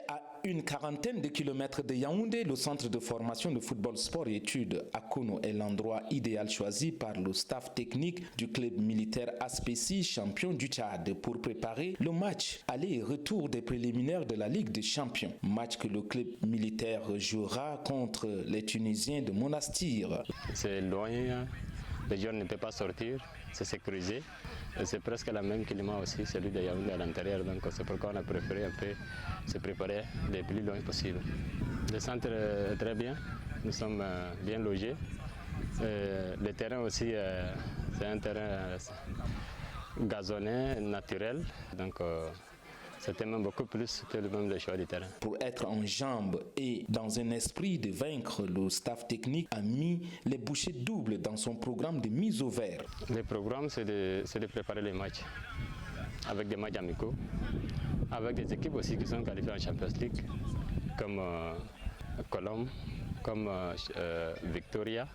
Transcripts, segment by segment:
À une quarantaine de kilomètres de Yaoundé, le centre de formation de football, sport et études Akono est l'endroit idéal choisi par le staff technique du club militaire Aspeci, champion du Tchad, pour préparer le match aller et retour des préliminaires de la Ligue des Champions. Match que le club militaire jouera contre les Tunisiens de Monastir. C'est loin, les gens ne peuvent pas sortir, c'est sécurisé. C'est presque le même climat aussi, celui de Yaoundé à l'intérieur, donc c'est pourquoi on a préféré un peu se préparer le plus loin possible. Le centre est très bien, nous sommes bien logés. Le terrain aussi, c'est un terrain gazonné, naturel, donc c'était même beaucoup plus que le même choix du terrain. Pour être en jambes et dans un esprit de vaincre, le staff technique a mis les bouchées doubles dans son programme de mise au vert. Le programme, c'est de préparer les matchs avec des matchs amicaux, avec des équipes aussi qui sont qualifiées en Champions League, comme Colombe, comme Victoria.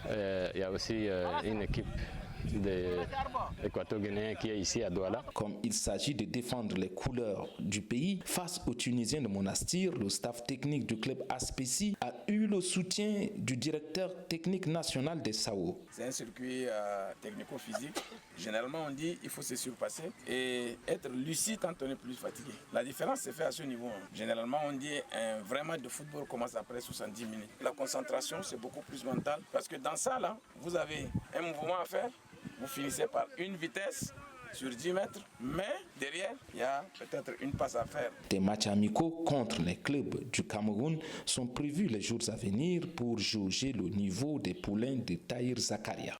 Il y a aussi une équipe des Équato-Guinéens qui est ici à Douala. Comme il s'agit de défendre les couleurs du pays face aux Tunisiens de Monastir, le staff technique du club Aspeci a eu le soutien du directeur technique national des SAO. C'est un circuit technico-physique. Généralement, on dit qu'il faut se surpasser et être lucide quand on est plus fatigué. La différence se fait à ce niveau. Généralement, on dit un vrai match de football commence après 70 minutes. La concentration, c'est beaucoup plus mental parce que dans ça, là, vous avez un mouvement à faire. Vous finissez par une vitesse sur 10 mètres, mais derrière, il y a peut-être une passe à faire. Des matchs amicaux contre les clubs du Cameroun sont prévus les jours à venir pour jauger le niveau des poulains de Tahir Zakaria.